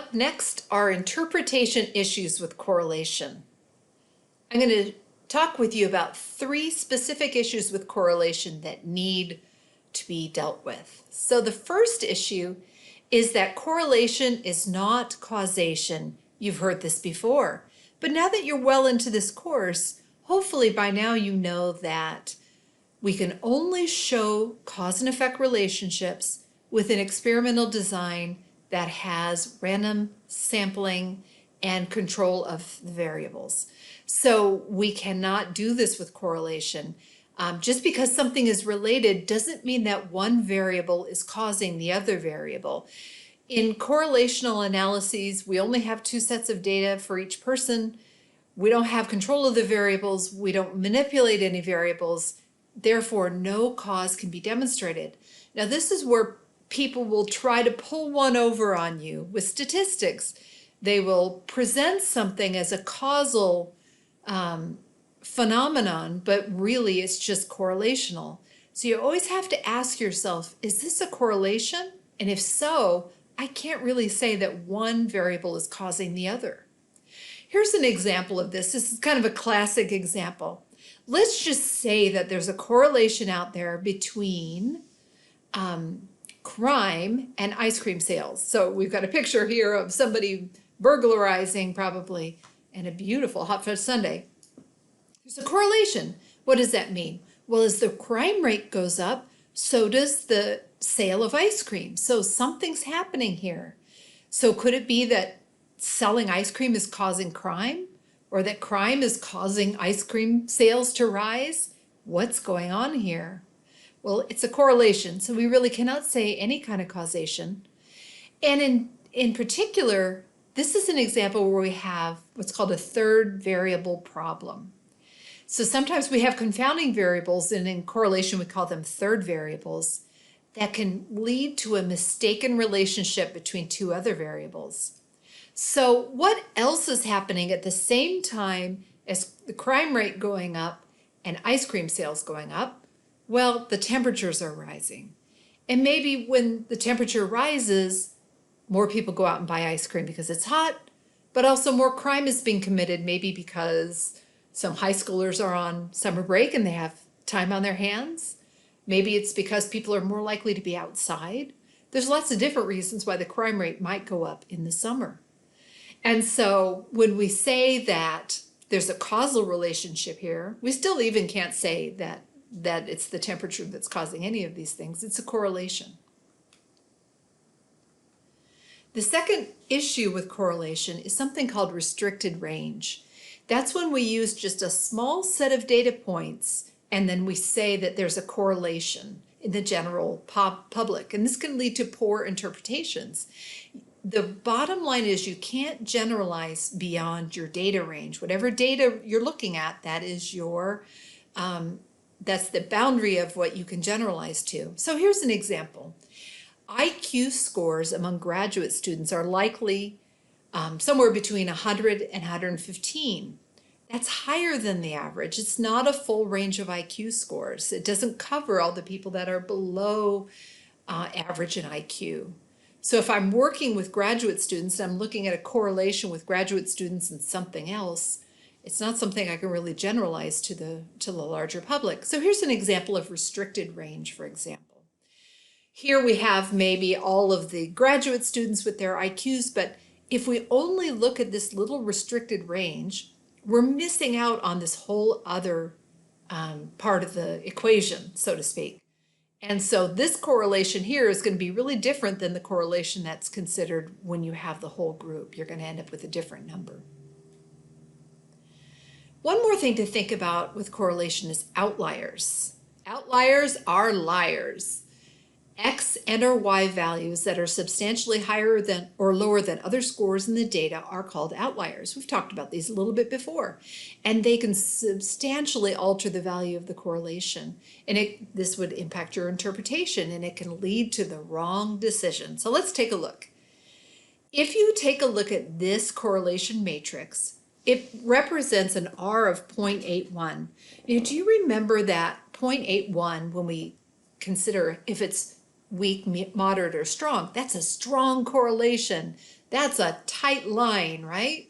Up next are interpretation issues with correlation. I'm going to talk with you about 3 specific issues with correlation that need to be dealt with. So the first issue is that correlation is not causation. You've heard this before. But now that you're well into this course, hopefully by now you know that we can only show cause and effect relationships with an experimental design that has random sampling and control of the variables. So we cannot do this with correlation. Just because something is related doesn't mean that one variable is causing the other variable. In correlational analyses, we only have 2 sets of data for each person. We don't have control of the variables. We don't manipulate any variables. Therefore, no cause can be demonstrated. Now, this is where people will try to pull one over on you with statistics. They will present something as a causal phenomenon, but really it's just correlational. So you always have to ask yourself, is this a correlation? And if so, I can't really say that one variable is causing the other. Here's an example of this. This is kind of a classic example. Let's just say that there's a correlation out there between crime and ice cream sales. So we've got a picture here of somebody burglarizing probably and a beautiful hot fudge sundae. There's a correlation. What does that mean? Well, as the crime rate goes up, so does the sale of ice cream. So something's happening here. So could it be that selling ice cream is causing crime, or that crime is causing ice cream sales to rise? What's going on here? Well, it's a correlation, so we really cannot say any kind of causation. And in particular, this is an example where we have what's called a third variable problem. So sometimes we have confounding variables, and in correlation we call them third variables, that can lead to a mistaken relationship between 2 other variables. So what else is happening at the same time as the crime rate going up and ice cream sales going up? Well, the temperatures are rising. And maybe when the temperature rises, more people go out and buy ice cream because it's hot, but also more crime is being committed, maybe because some high schoolers are on summer break and they have time on their hands. Maybe it's because people are more likely to be outside. There's lots of different reasons why the crime rate might go up in the summer. And so when we say that there's a causal relationship here, we still even can't say that it's the temperature that's causing any of these things. It's a correlation. The second issue with correlation is something called restricted range. That's when we use just a small set of data points and then we say that there's a correlation in the general public. And this can lead to poor interpretations. The bottom line is you can't generalize beyond your data range. Whatever data you're looking at, that is your that's the boundary of what you can generalize to. So here's an example. IQ scores among graduate students are likely somewhere between 100 and 115. That's higher than the average. It's not a full range of IQ scores. It doesn't cover all the people that are below average in IQ. So if I'm working with graduate students and I'm looking at a correlation with graduate students and something else, it's not something I can really generalize to the larger public. So here's an example of restricted range, for example. Here we have maybe all of the graduate students with their IQs, but if we only look at this little restricted range, we're missing out on this whole other part of the equation, so to speak. And so this correlation here is going to be really different than the correlation that's considered when you have the whole group. You're going to end up with a different number. One more thing to think about with correlation is outliers. Outliers are liars. X and or Y values that are substantially higher than or lower than other scores in the data are called outliers. We've talked about these a little bit before, and they can substantially alter the value of the correlation. And this would impact your interpretation, and it can lead to the wrong decision. So let's take a look. If you take a look at this correlation matrix, it represents an R of 0.81. Now, do you remember that 0.81 when we consider if it's weak, moderate, or strong. That's a strong correlation. That's a tight line, right?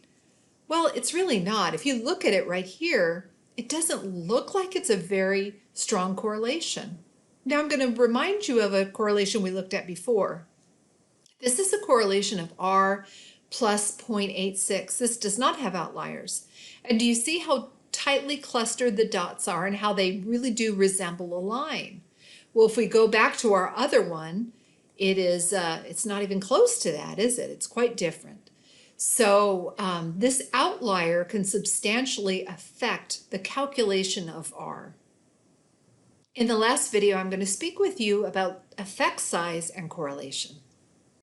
Well, it's really not. If you look at it right here, it doesn't look like it's a very strong correlation. Now I'm going to remind you of a correlation we looked at before. This is a correlation of R plus 0.86. This does not have outliers. And do you see how tightly clustered the dots are and how they really do resemble a line? Well, if we go back to our other one, it's not even close to that, is it? It's quite different. So this outlier can substantially affect the calculation of R. In the last video, I'm going to speak with you about effect size and correlation.